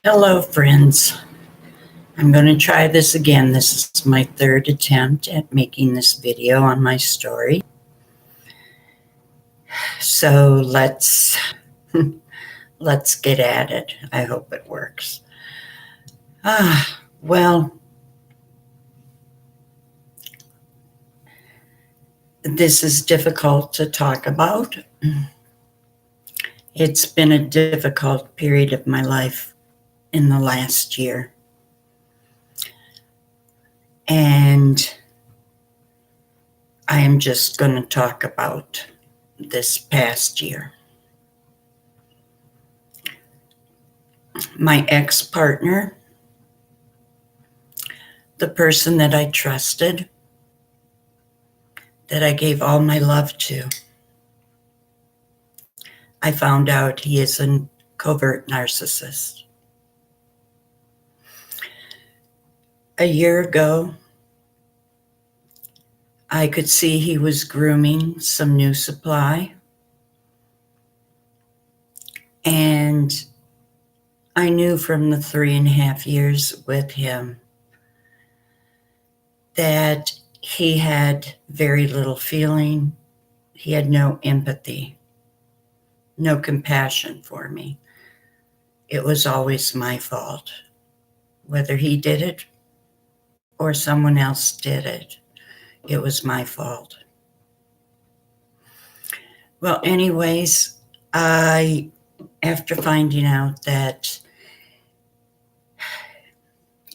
Hello, friends. I'm going to try this again. This is my third attempt at making this video on my story. So let's get at it. I hope it works. Well, this is difficult to talk about. It's been a difficult period of my life in the last year. And I am just going to talk about this past year. My ex-partner, the person that I trusted, that I gave all my love to, I found out he is a covert narcissist. A year ago, I could see he was grooming some new supply, and I knew from the 3.5 years with him that he had very little feeling. He had no empathy, no compassion for me. It was always my fault, whether he did it or someone else did it. It was my fault. Well, anyways, after finding out that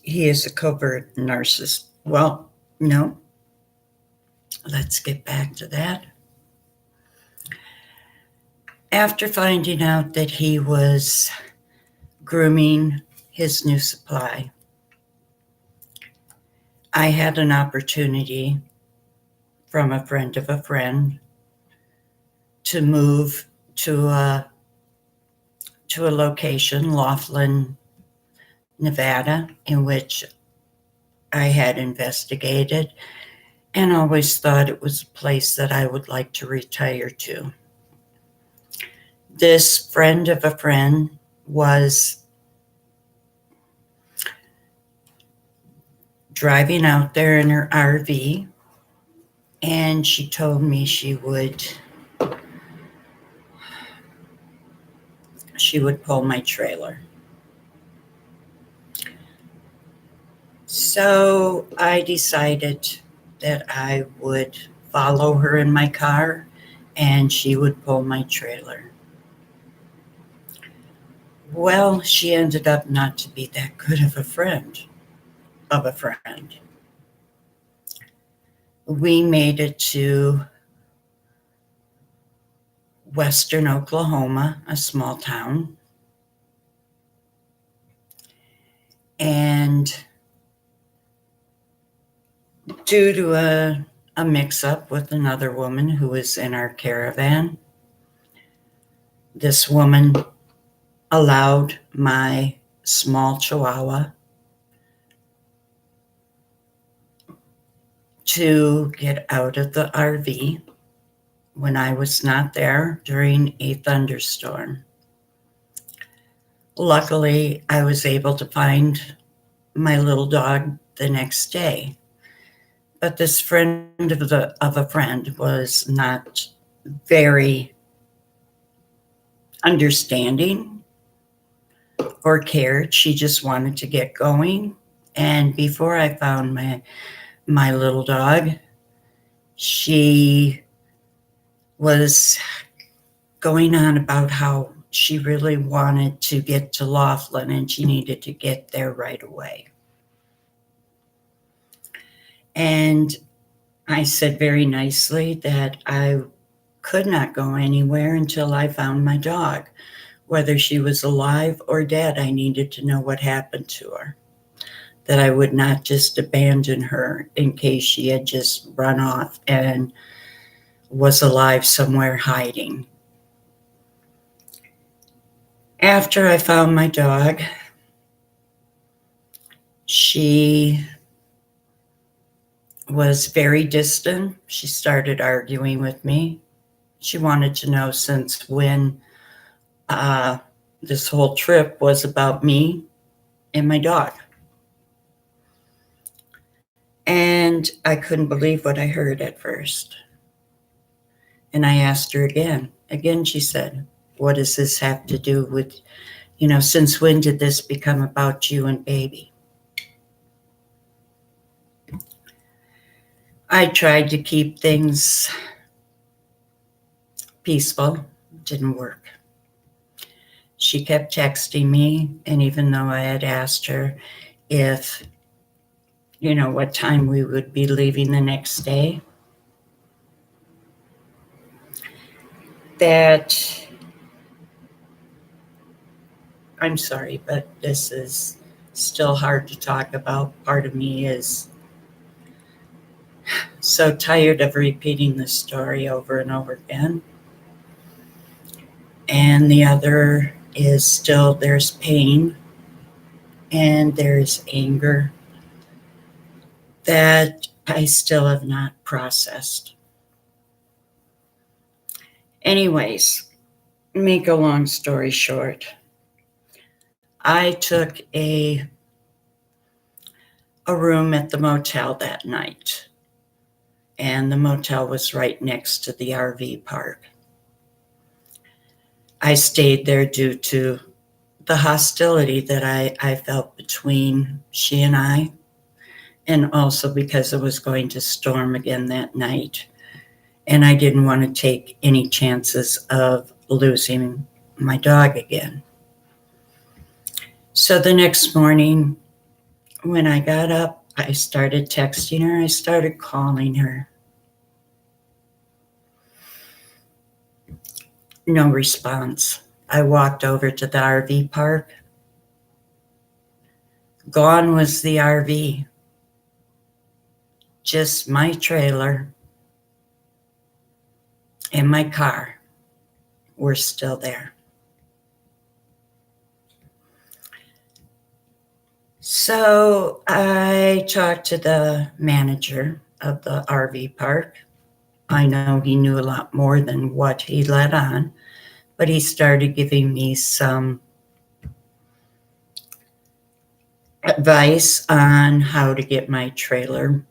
he is a covert narcissist, well, no, let's get back to that. After finding out that he was grooming his new supply, I had an opportunity from a friend of a friend to move to a location, Laughlin, Nevada, in which I had investigated and always thought it was a place that I would like to retire to. This friend of a friend was driving out there in her RV, and she told me she would pull my trailer. So I decided that I would follow her in my car and she would pull my trailer. Well, she ended up not to be that good of a friend. We made it to western Oklahoma, a small town. And due to a mix-up with another woman who was in our caravan, this woman allowed my small Chihuahua to get out of the RV when I was not there during a thunderstorm. Luckily, I was able to find my little dog the next day. But this friend of a friend was not very understanding or cared. She just wanted to get going. And before I found my little dog, she was going on about how she really wanted to get to Laughlin and she needed to get there right away. And I said very nicely that I could not go anywhere until I found my dog. Whether she was alive or dead, I needed to know what happened to her. That I would not just abandon her in case she had just run off and was alive somewhere hiding. After I found my dog, she was very distant. She started arguing with me. She wanted to know since when this whole trip was about me and my dog. And I couldn't believe what I heard at first. And I asked her again. Again, she said, what does this have to do with, since when did this become about you and baby? I tried to keep things peaceful. Didn't work. She kept texting me, and even though I had asked her if, what time we would be leaving the next day, that, I'm sorry, but this is still hard to talk about. Part of me is so tired of repeating this story over and over again. And the other is still there's pain and there's anger that I still have not processed. Anyways, make a long story short, I took a room at the motel that night, and the motel was right next to the RV park. I stayed there due to the hostility that I felt between she and I, and also because it was going to storm again that night. And I didn't want to take any chances of losing my dog again. So the next morning, when I got up, I started texting her. I started calling her. No response. I walked over to the RV park. Gone was the RV. Just my trailer and my car were still there. So I talked to the manager of the RV park. I know he knew a lot more than what he let on, but he started giving me some advice on how to get my trailer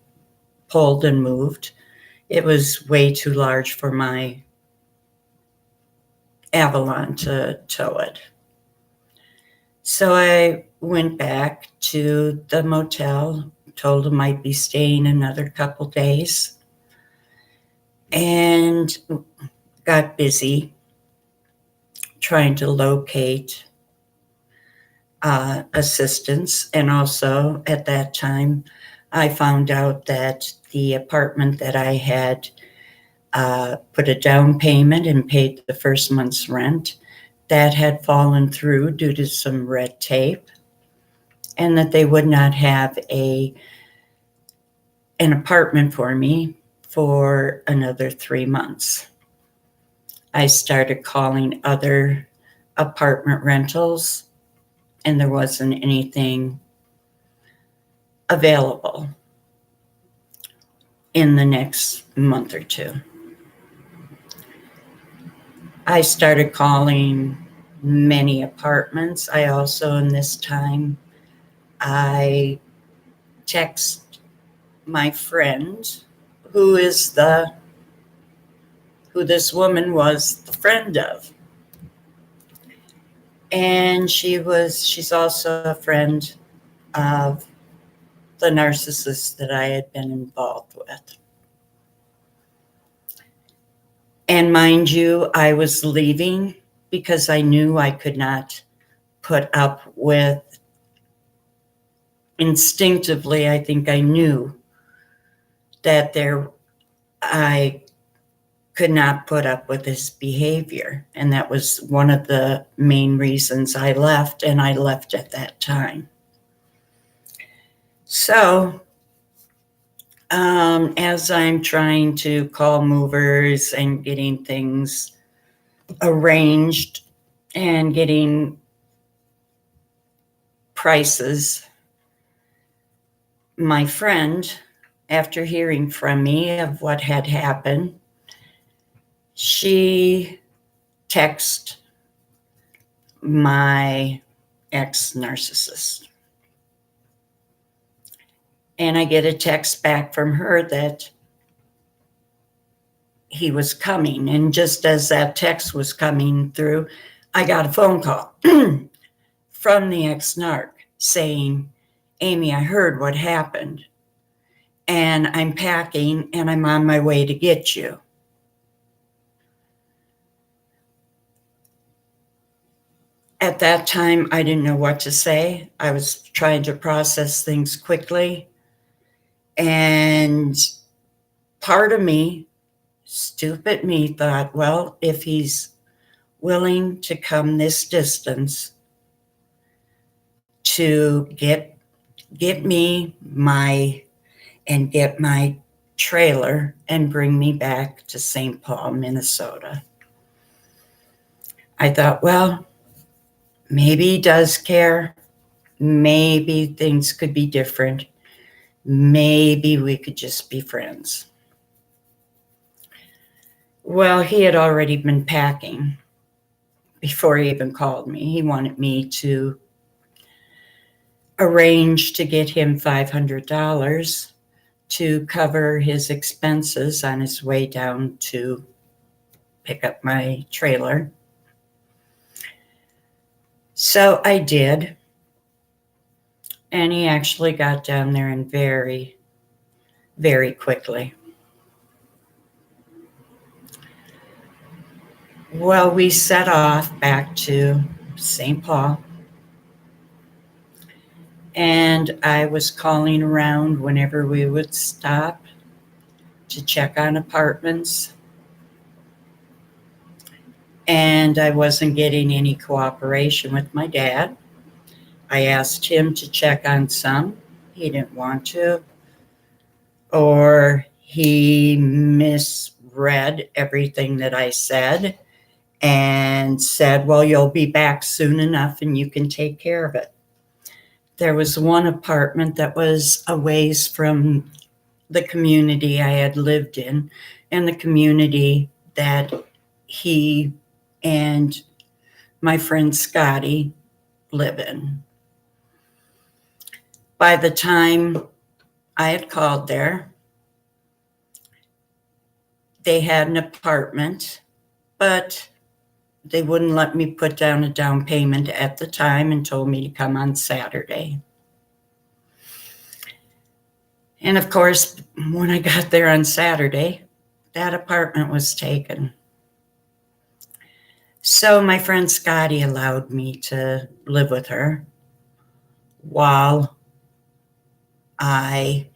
pulled and moved. It was way too large for my Avalon to tow it. So I went back to the motel, told him I'd be staying another couple days, and got busy trying to locate assistance. And also at that time, I found out that the apartment that I had put a down payment and paid the first month's rent, that had fallen through due to some red tape, and that they would not have an apartment for me for another 3 months. I started calling other apartment rentals, and there wasn't anything available in the next month or two. I started calling many apartments. I also, in this time, I text my friend, who this woman was the friend of. And she's also a friend of the narcissist that I had been involved with. And mind you, I was leaving because I knew I could not put up with, instinctively, I think I knew that I could not put up with his behavior. And that was one of the main reasons I left, and I left at that time. So, as I'm trying to call movers and getting things arranged and getting prices, my friend, after hearing from me of what had happened, she texted my ex-narcissist. And I get a text back from her that he was coming. And just as that text was coming through, I got a phone call from the ex-narc saying, Amy, I heard what happened, and I'm packing and I'm on my way to get you. At that time, I didn't know what to say. I was trying to process things quickly. And part of me, stupid me, thought, well, if he's willing to come this distance to get me and get my trailer and bring me back to St. Paul, Minnesota, I thought, well, maybe he does care. Maybe things could be different. Maybe we could just be friends. Well, he had already been packing before he even called me. He wanted me to arrange to get him $500 to cover his expenses on his way down to pick up my trailer. So I did. And he actually got down there and very, very quickly. Well, we set off back to St. Paul. And I was calling around whenever we would stop to check on apartments. And I wasn't getting any cooperation with my dad. I asked him to check on some. He didn't want to. Or he misread everything that I said and said, well, you'll be back soon enough and you can take care of it. There was one apartment that was a ways from the community I had lived in and the community that he and my friend Scotty live in. By the time I had called there, they had an apartment, but they wouldn't let me put down a down payment at the time and told me to come on Saturday. And of course, when I got there on Saturday, that apartment was taken. So my friend Scotty allowed me to live with her while I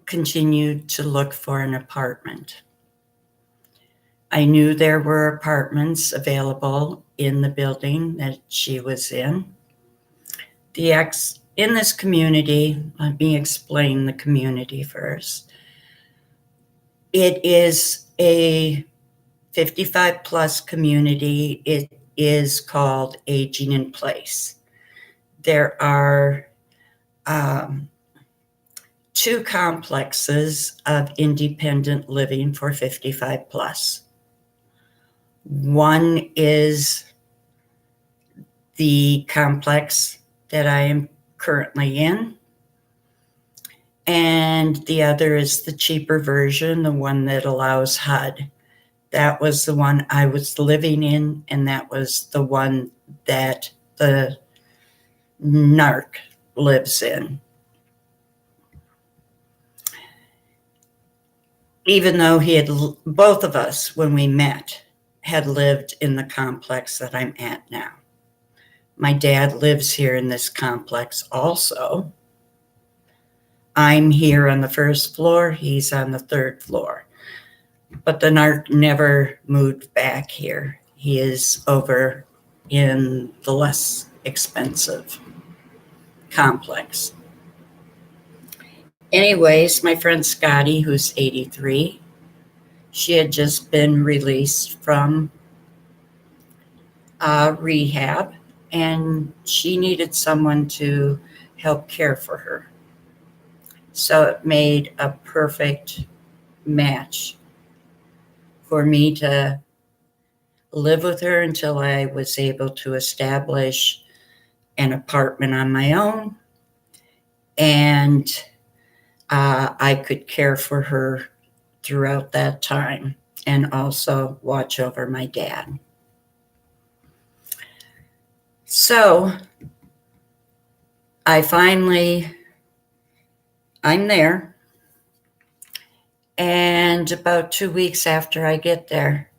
continued to look for an apartment. I knew there were apartments available in the building that she was in. In this community, let me explain the community first. It is a 55 plus community. It is called Aging in Place. There are 2 complexes of independent living for 55 plus. One is the complex that I am currently in, and the other is the cheaper version, the one that allows HUD. That was the one I was living in, and that was the one that the narc lives in. Even though both of us, when we met, had lived in the complex that I'm at now. My dad lives here in this complex also. I'm here on the 1st floor, he's on the 3rd floor. But the narc never moved back here. He is over in the less expensive complex. Anyways, my friend Scotty, who's 83, she had just been released from rehab, and she needed someone to help care for her. So it made a perfect match for me to live with her until I was able to establish an apartment on my own, and I could care for her throughout that time and also watch over my dad. So I'm there. And about 2 weeks after I get there,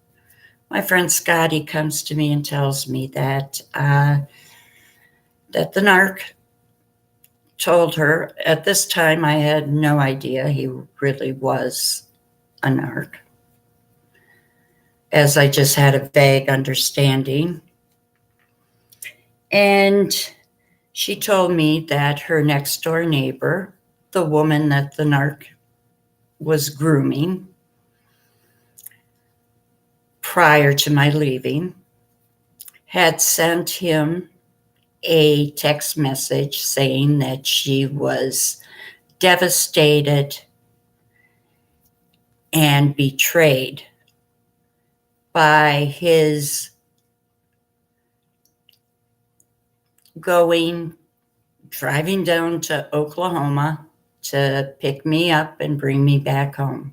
my friend Scotty comes to me and tells me that the narc told her. At this time, I had no idea he really was a narc, as I just had a vague understanding. And she told me that her next door neighbor, the woman that the narc was grooming prior to my leaving, had sent him a text message saying that she was devastated and betrayed by his driving down to Oklahoma to pick me up and bring me back home.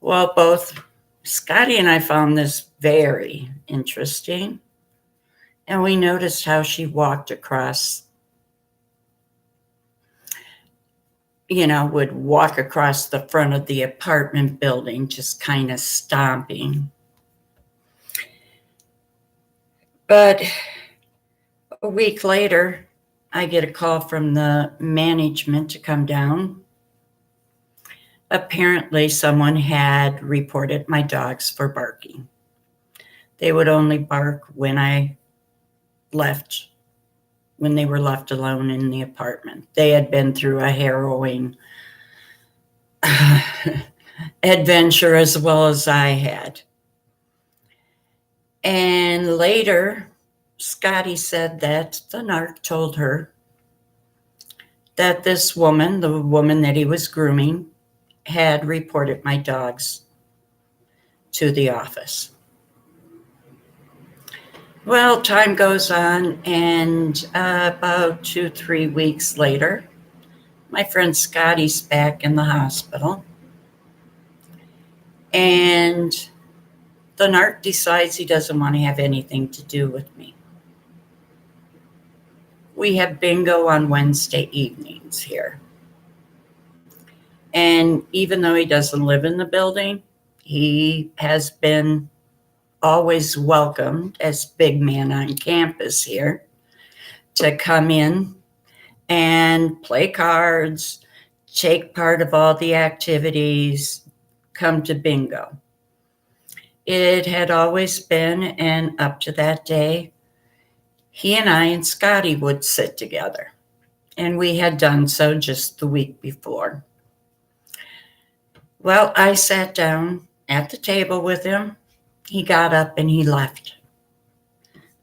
Well, both Scotty and I found this very interesting, and we noticed how she walked across, would walk across the front of the apartment building, just kind of stomping. But a week later, I get a call from the management to come down. Apparently, someone had reported my dogs for barking. They would only bark when they were left alone in the apartment. They had been through a harrowing adventure as well as I had. And later, Scotty said that the narc told her that this woman, the woman that he was grooming, had reported my dogs to the office. Well, time goes on, and about 2-3 weeks later, my friend Scotty's back in the hospital, and the narc decides he doesn't want to have anything to do with me. We have bingo on Wednesday evenings here. And even though he doesn't live in the building, he has been always welcomed as big man on campus here to come in and play cards, take part of all the activities, come to bingo. It had always been, and up to that day, he and I and Scotty would sit together. And we had done so just the week before. Well, I sat down at the table with him. He got up and he left.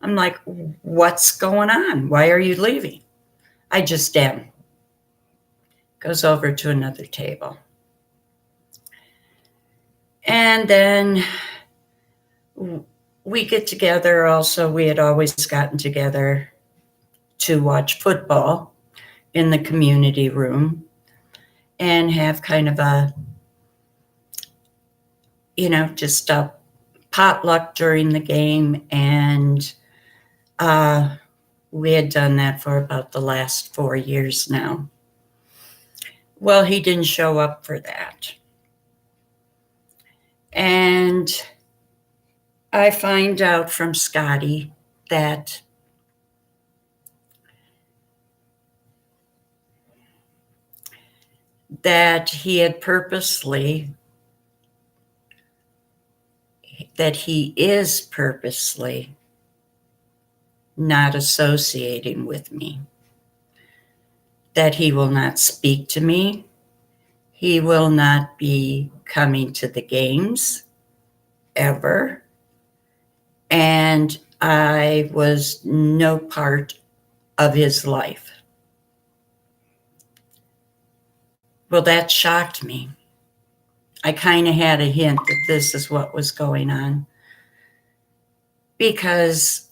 I'm like, what's going on? Why are you leaving? I just am. Goes over to another table. And then we get together also. We had always gotten together to watch football in the community room and have kind of a, just a potluck during the game. And we had done that for about the last 4 years now. Well, he didn't show up for that. And I find out from Scotty that he is purposely not associating with me, that he will not speak to me, he will not be coming to the games ever, and I was no part of his life. Well, that shocked me. I kind of had a hint that this is what was going on, because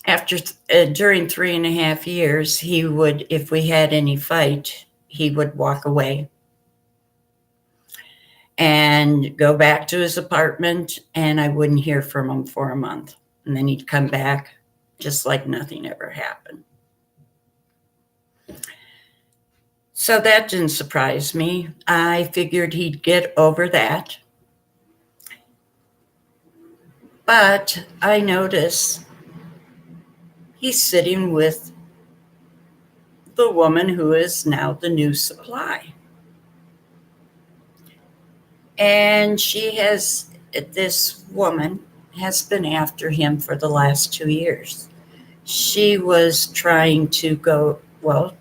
during 3.5 years, he would, if we had any fight, he would walk away and go back to his apartment, and I wouldn't hear from him for a month. And then he'd come back just like nothing ever happened. So that didn't surprise me. I figured he'd get over that. But I notice he's sitting with the woman who is now the new supply. And this woman has been after him for the last 2 years. She was trying to go, well,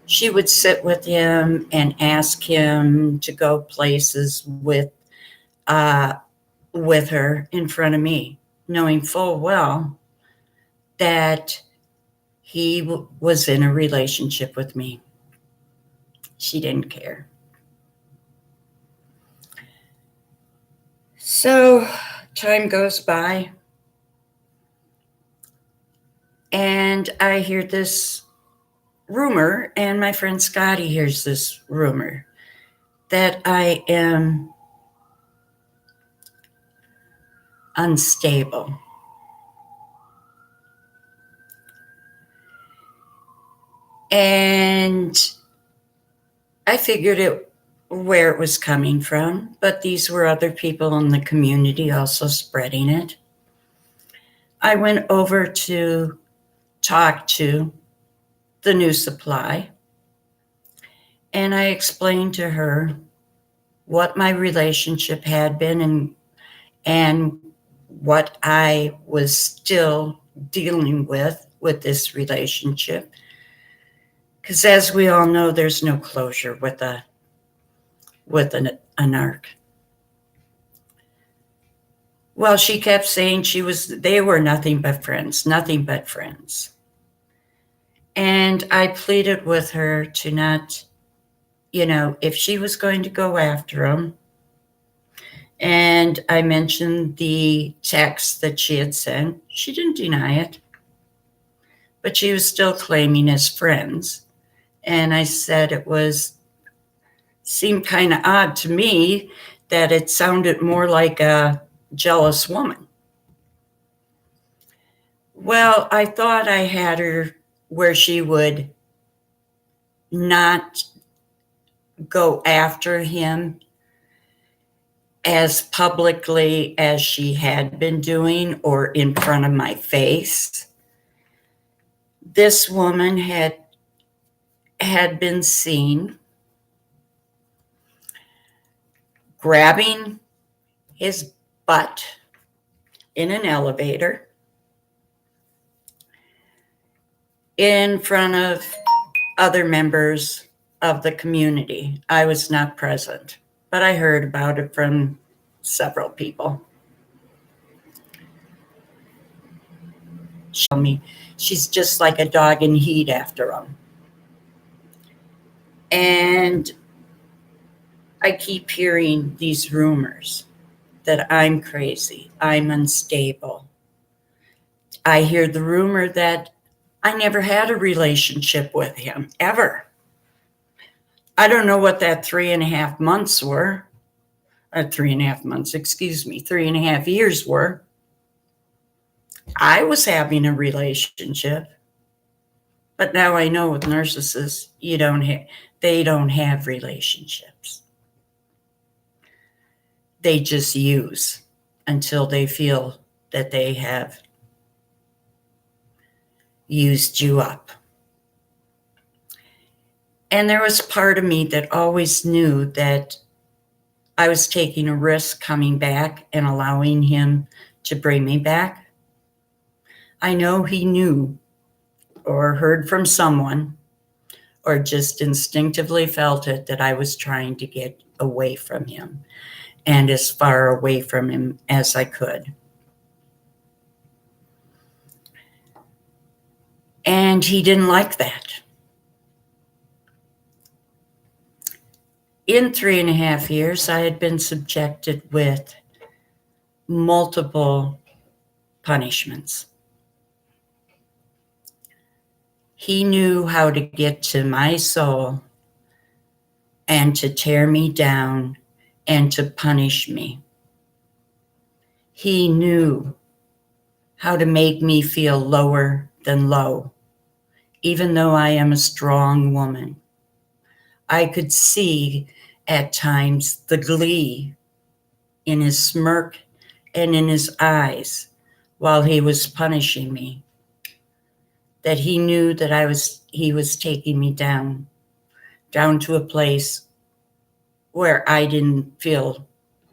she would sit with him and ask him to go places with her in front of me, knowing full well that he was in a relationship with me. She didn't care. So time goes by, and I hear this rumor, and my friend Scotty hears this rumor, that I am unstable. And I figured where it was coming from, but these were other people in the community also spreading it. I went over to talk to the new supply, and I explained to her what my relationship had been and what I was still dealing with this relationship. Because as we all know, there's no closure with a narc. Well, she kept saying they were nothing but friends. And I pleaded with her to not, if she was going to go after him, and I mentioned the text that she had sent, she didn't deny it, but she was still claiming as friends. And I said seemed kind of odd to me that it sounded more like a jealous woman. Well, I thought I had her where she would not go after him as publicly as she had been doing or in front of my face. This woman had been seen grabbing his butt in an elevator in front of other members of the community. I was not present, but I heard about it from several people. She told me she's just like a dog in heat after him. And I keep hearing these rumors that I'm crazy, I'm unstable. I hear the rumor that I never had a relationship with him, ever. I don't know what that 3.5 months were. 3.5 months, 3.5 years were. I was having a relationship. But now I know with narcissists, they don't have relationships. They just use until they feel that they have used you up. And there was part of me that always knew that I was taking a risk coming back and allowing him to bring me back. I know he knew or heard from someone or just instinctively felt it that I was trying to get away from him and as far away from him as I could. And he didn't like that. In 3.5 years, I had been subjected with multiple punishments. He knew how to get to my soul and to tear me down and to punish me. He knew how to make me feel lower than low, even though I am a strong woman. I could see at times the glee in his smirk and in his eyes while he was punishing me, that he knew that he was taking me down to a place where I didn't feel,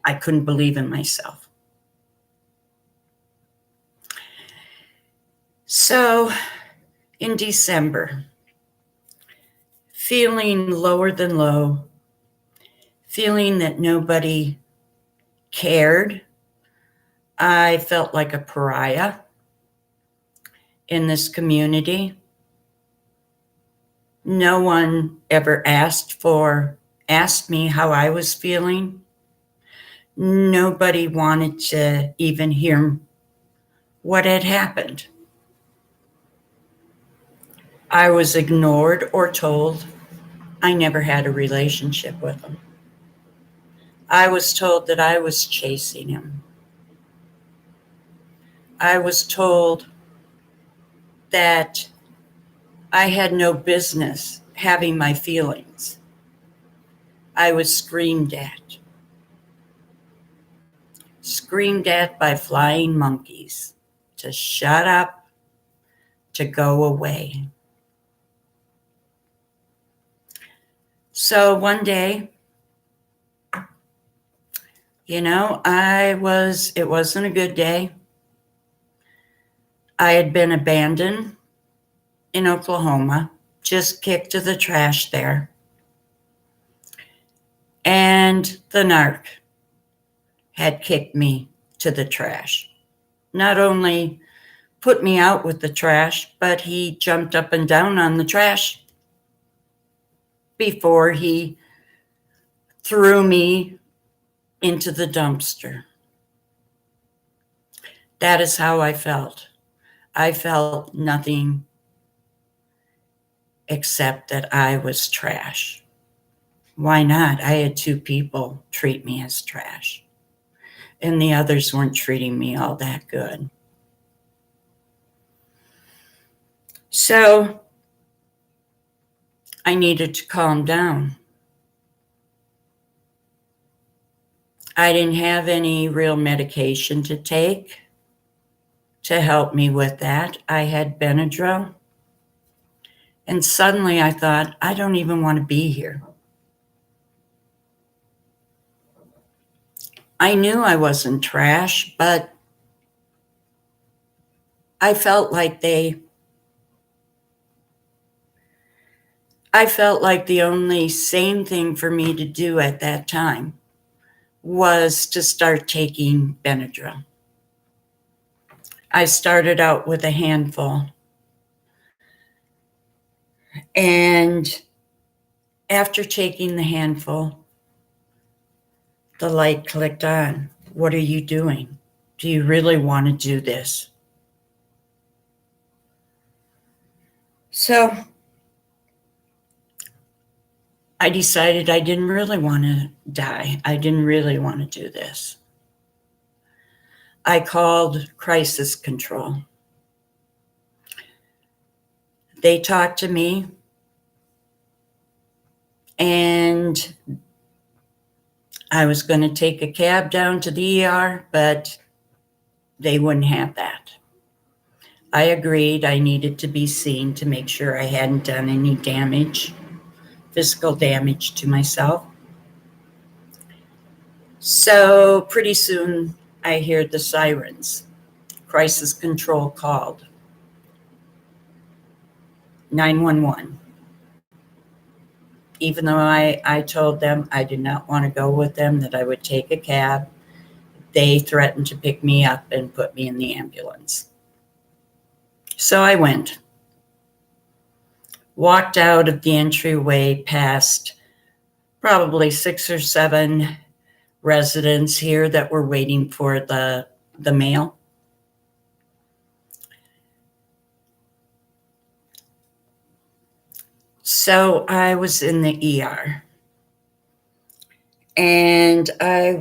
I couldn't believe in myself. So in December, feeling lower than low, feeling that nobody cared, I felt like a pariah in this community. No one ever asked me how I was feeling. Nobody wanted to even hear what had happened. I was ignored or told I never had a relationship with him. I was told that I was chasing him. I was told that I had no business having my feelings. I was screamed at by flying monkeys to shut up, to go away. So one day, it wasn't a good day. I had been abandoned in Oklahoma, just kicked to the trash there. And the narc had kicked me to the trash. Not only put me out with the trash, but he jumped up and down on the trash before he threw me into the dumpster. That is how I felt. I felt nothing except that I was trash. Why not? I had 2 people treat me as trash, and the others weren't treating me all that good. So I needed to calm down. I didn't have any real medication to take to help me with that. I had Benadryl. And suddenly I thought, I don't even want to be here. I knew I wasn't trash, but I felt like the only sane thing for me to do at that time was to start taking Benadryl. I started out with a handful. And after taking the handful, the light clicked on. What are you doing? Do you really want to do this? So I decided I didn't really want to die. I didn't really want to do this. I called crisis control. They talked to me, and I was going to take a cab down to the ER, but they wouldn't have that. I agreed I needed to be seen to make sure I hadn't done any damage, physical damage to myself. So pretty soon I heard the sirens. Crisis control called 911. Even though I told them I did not want to go with them, that I would take a cab, they threatened to pick me up and put me in the ambulance. So I went, walked out of the entryway past probably 6 or 7 residents here that were waiting for the mail. So I was in the ER, and the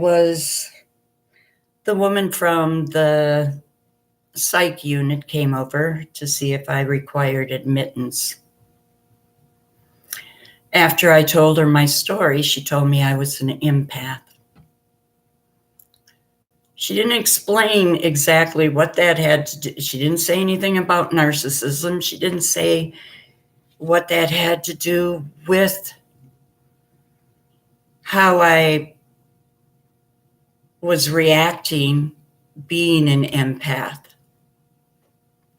woman from the psych unit came over to see if I required admittance. After I told her my story, she told me I was an empath. She didn't explain exactly what that had to do. She didn't say anything about narcissism. She didn't say what that had to do with how I was reacting being an empath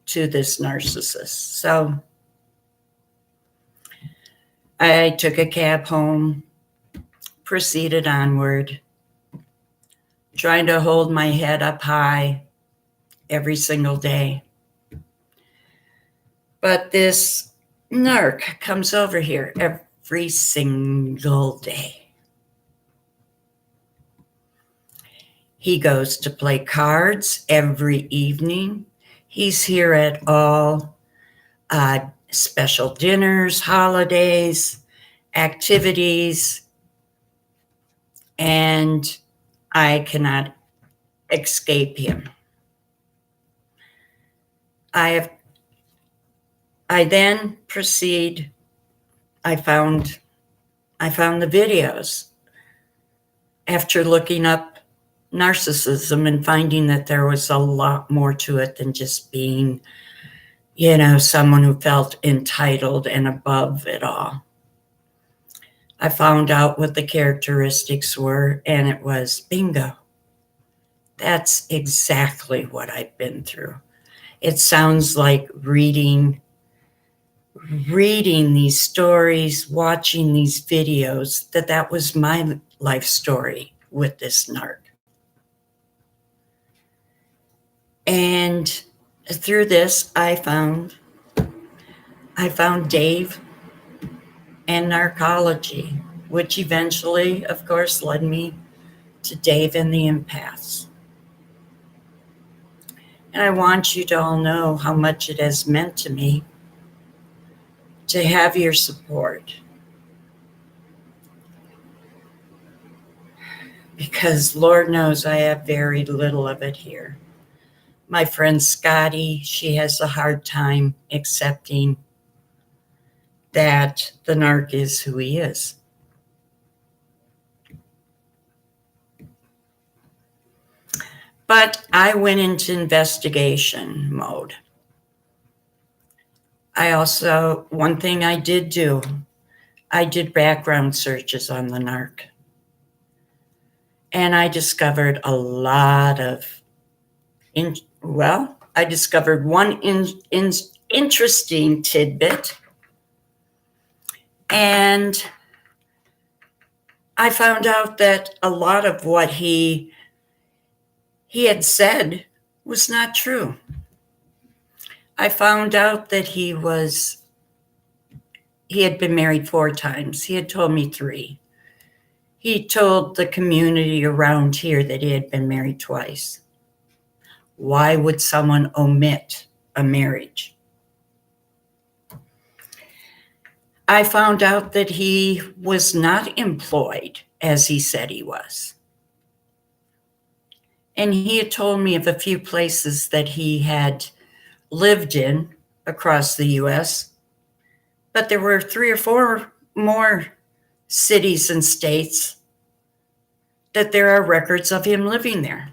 to this narcissist. So I took a cab home, proceeded onward, trying to hold my head up high every single day. But this narc comes over here every single day. He goes to play cards every evening. He's here at all special dinners, holidays, activities, and I cannot escape him. I then proceed. I found the videos after looking up narcissism and finding that there was a lot more to it than just being, someone who felt entitled and above it all. I found out what the characteristics were, and it was bingo. That's exactly what I've been through. It sounds like reading these stories, watching these videos, that was my life story with this narc. And through this, I found Dave and narcology, which eventually, of course, led me to Dave and the Empaths. And I want you to all know how much it has meant to me to have your support. Because Lord knows I have very little of it here. My friend Scotty, she has a hard time accepting that the narc is who he is. But I went into investigation mode. One thing I did do, I did background searches on the narc. And I discovered a lot of, I discovered one interesting tidbit. And I found out that a lot of what he had said was not true. I found out that he had been married 4 times. He had told me 3. He told the community around here that he had been married twice. Why would someone omit a marriage? I found out that he was not employed as he said he was. And he had told me of a few places that he had lived in across the US, but there were 3 or 4 more cities and states that there are records of him living there.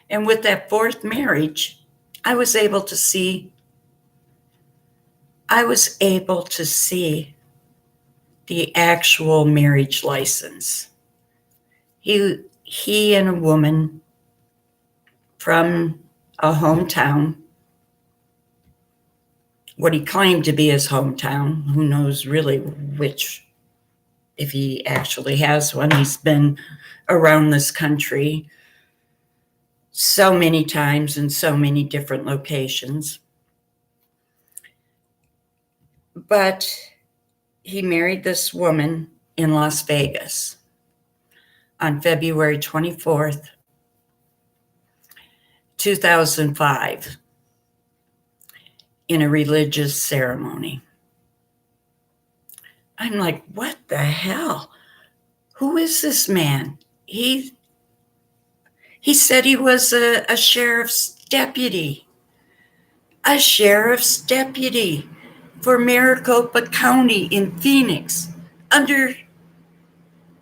And with that 4th marriage, I was able to see the actual marriage license. He and a woman from a hometown, what he claimed to be his hometown, who knows really which, if he actually has one. He's been around this country so many times in so many different locations. But he married this woman in Las Vegas on February 24th, 2005, in a religious ceremony. I'm like, what the hell? Who is this man? He said he was a sheriff's deputy. A sheriff's deputy for Maricopa County in Phoenix under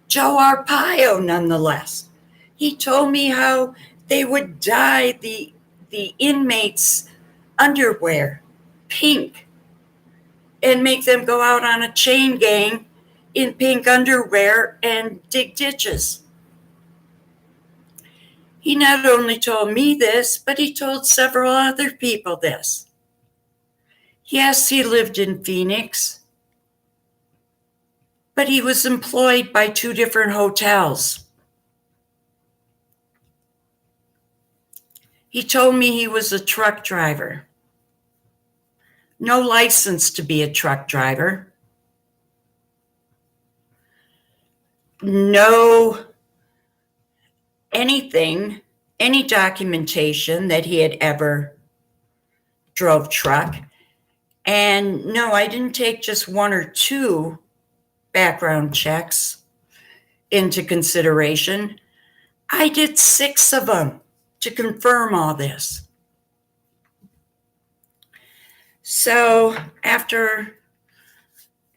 Joe Arpaio, nonetheless. He told me how they would dye the inmates' underwear pink and make them go out on a chain gang in pink underwear and dig ditches. He not only told me this, but he told several other people this. Yes, he lived in Phoenix, but he was employed by 2 different hotels. He told me he was a truck driver. No license to be a truck driver. No anything, any documentation that he had ever drove truck. And no, I didn't take just 1 or 2 background checks into consideration. I did 6 of them to confirm all this. So after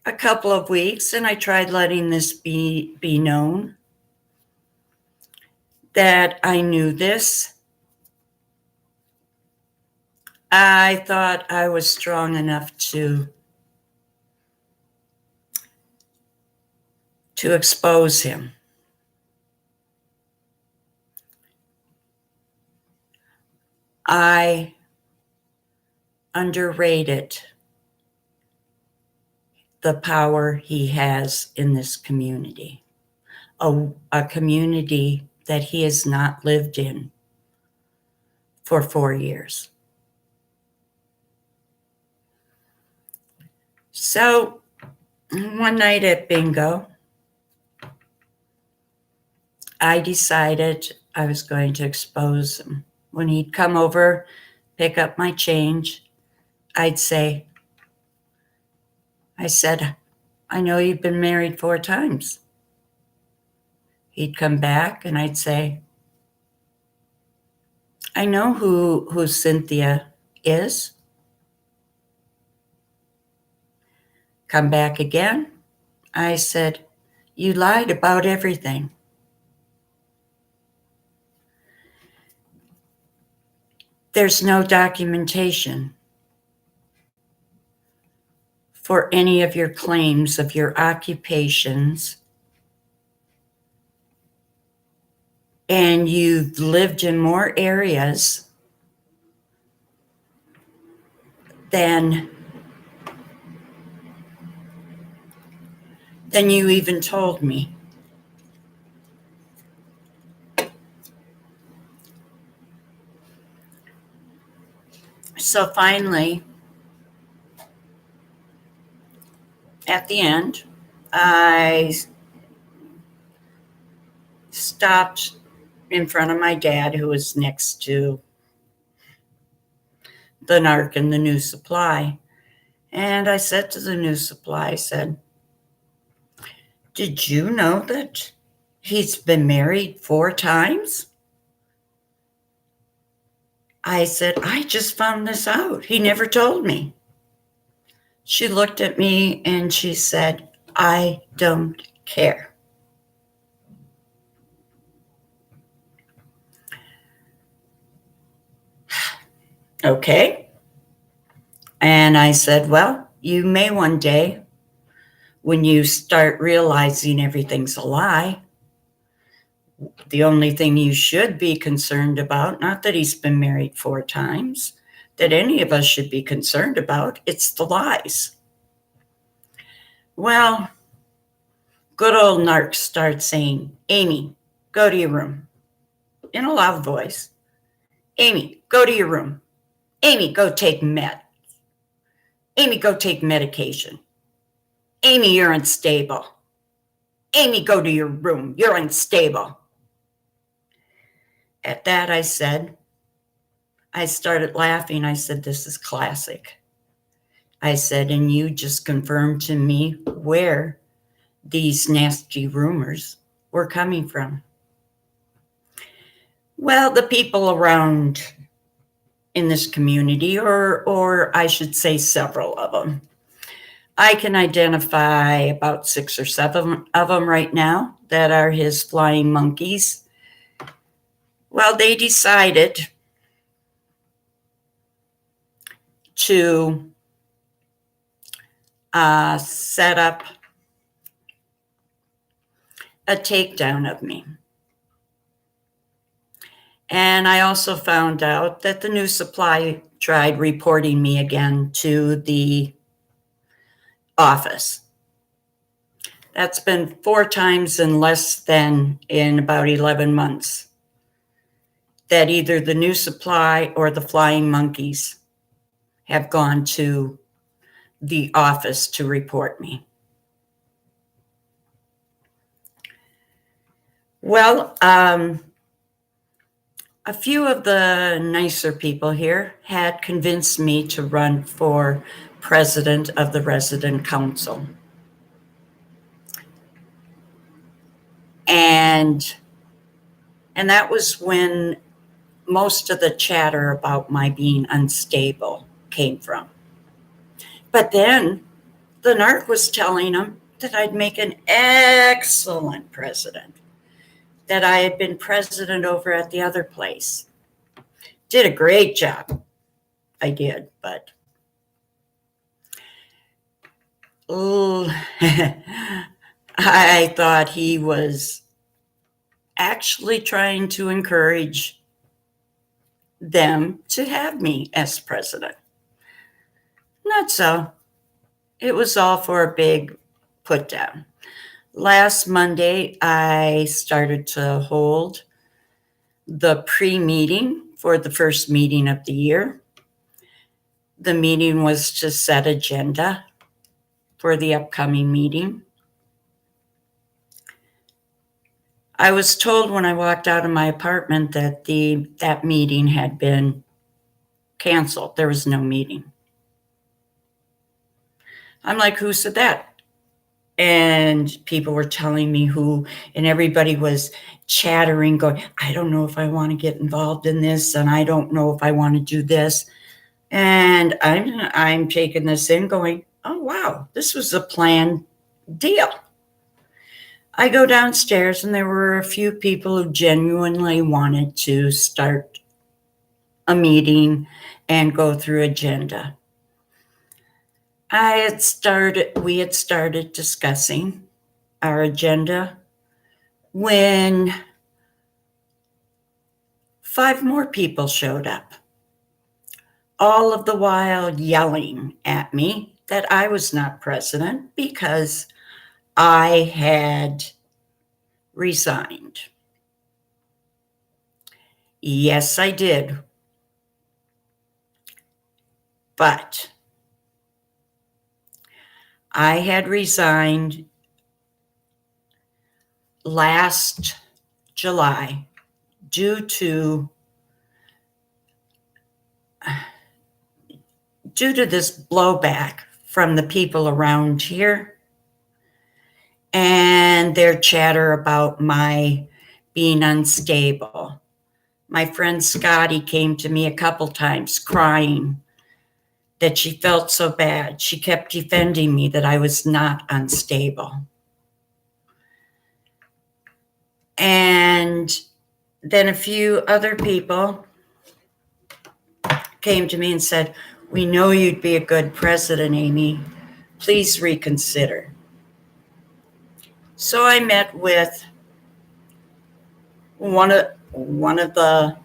a couple of weeks, and I tried letting this be known that I knew this, I thought I was strong enough to expose him. I underrated the power he has in this community, a community that he has not lived in for 4 years. So one night at bingo, I decided I was going to expose him. When he'd come over, pick up my change, I said, I know you've been married 4 times. He'd come back and I'd say, I know who Cynthia is. Come back again. I said, you lied about everything. There's no documentation for any of your claims of your occupations. And you've lived in more areas than you even told me. So finally, at the end, I stopped in front of my dad, who was next to the narc and the new supply. And I said to the new supply, I said, did you know that he's been married 4 times? I said, I just found this out. He never told me. She looked at me and she said, I don't care. Okay. And I said, well, you may one day, when you start realizing everything's a lie, the only thing you should be concerned about, not that he's been married 4 times, that any of us should be concerned about, it's the lies. Well, good old narc starts saying, Amy, go to your room, in a loud voice. Amy, go to your room. Amy, go take med. Amy, go take medication. Amy, you're unstable. Amy, go to your room. You're unstable. At that, I started laughing. I said, this is classic. I said, and you just confirmed to me where these nasty rumors were coming from. Well, the people around in this community, or I should say several of them, I can identify about 6 or 7 of them right now that are his flying monkeys. Well, they decided to set up a takedown of me. And I also found out that the New Supply tried reporting me again to the office. That's been 4 times in about 11 months that either the New Supply or the Flying Monkeys have gone to the office to report me. Well, a few of the nicer people here had convinced me to run for president of the resident council. And that was when most of the chatter about my being unstable came from. But then the narc was telling them that I'd make an excellent president, that I had been president over at the other place. Did a great job. I did, but I thought he was actually trying to encourage them to have me as president. Not so. It was all for a big put down. Last Monday, I started to hold the pre-meeting for the first meeting of the year. The meeting was to set agenda for the upcoming meeting. I was told when I walked out of my apartment that that meeting had been canceled. There was no meeting. I'm like, who said that? And people were telling me who, and everybody was chattering, going, I don't know if I want to get involved in this, and I don't know if I want to do this. And I'm taking this in going, oh, wow, this was a planned deal. I go downstairs, and there were a few people who genuinely wanted to start a meeting and go through agenda. We had started discussing our agenda when 5 more people showed up, all of the while yelling at me that I was not president because I had resigned. Yes, I did. But I had resigned last July due to this blowback from the people around here and their chatter about my being unstable. My friend Scotty came to me a couple times crying that she felt so bad. She kept defending me that I was not unstable. And then a few other people came to me and said, we know you'd be a good president, Amy. Please reconsider. So I met with one of the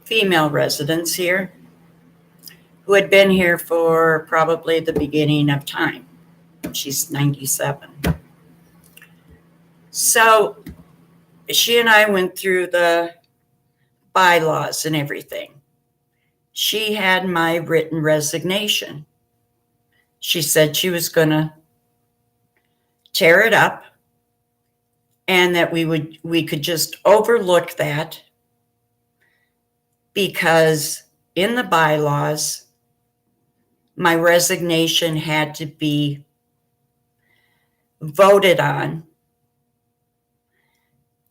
female residents here who had been here for probably the beginning of time. She's 97. So she and I went through the bylaws and everything. She had my written resignation. She said she was going to tear it up and that we could just overlook that because in the bylaws, my resignation had to be voted on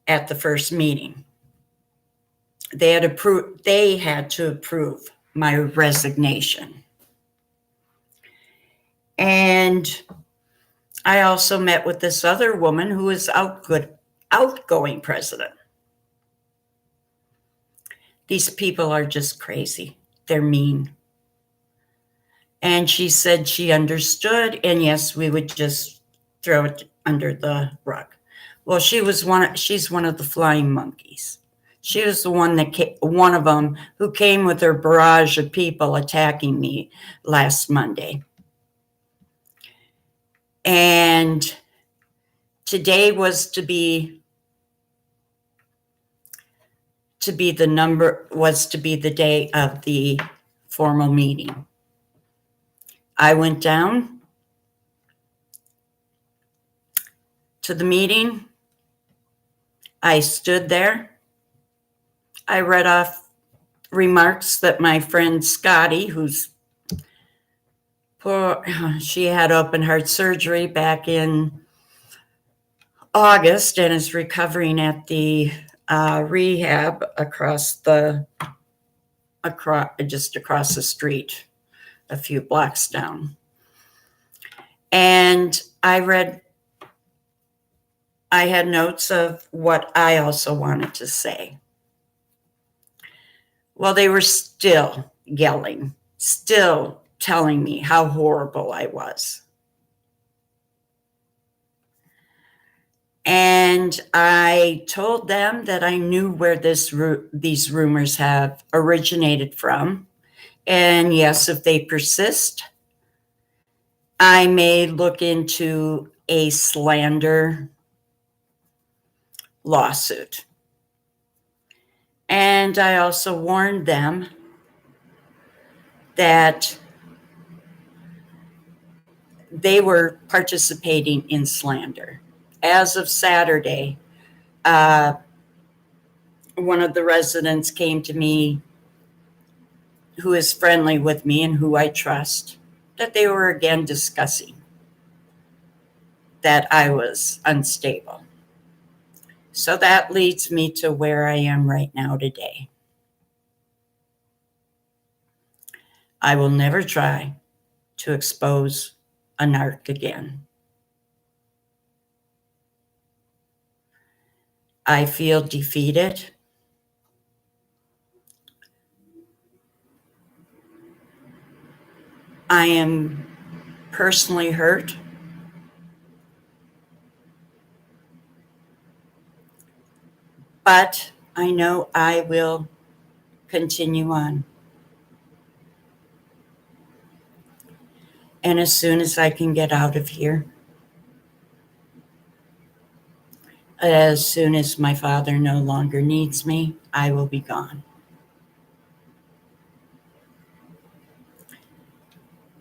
at the first meeting. They had to approve my resignation. And I also met with this other woman who is outgoing president. These people are just crazy. They're mean. And she said she understood, and yes, we would just throw it under the rug. Well, she's one of the flying monkeys. She was the one of them who came with her barrage of people attacking me last Monday. And today was to be the day of the formal meeting. I went down to the meeting. I stood there. I read off remarks that my friend Scotty, she had open heart surgery back in August and is recovering at the rehab just across the street, a few blocks down. And I had notes of what I also wanted to say. Well, they were still yelling, still telling me how horrible I was. And I told them that I knew where these rumors have originated from. And yes, if they persist, I may look into a slander lawsuit. And I also warned them that they were participating in slander. As of Saturday, one of the residents came to me who is friendly with me and who I trust, that they were again discussing that I was unstable. So that leads me to where I am right now today. I will never try to expose a narc again. I feel defeated. I am personally hurt. But I know I will continue on. And as soon as I can get out of here, as soon as my father no longer needs me, I will be gone.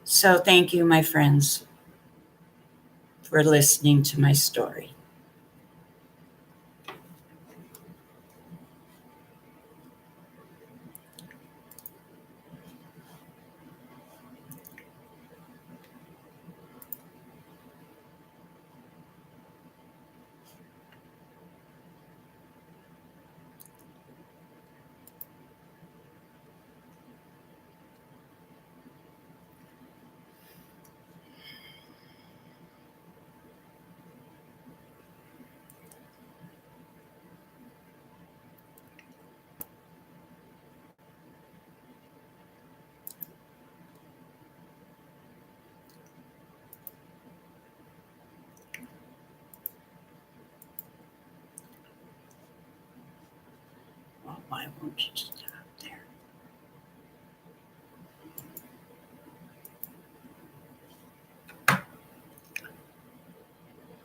So thank you, my friends, for listening to my story. Why won't you stop?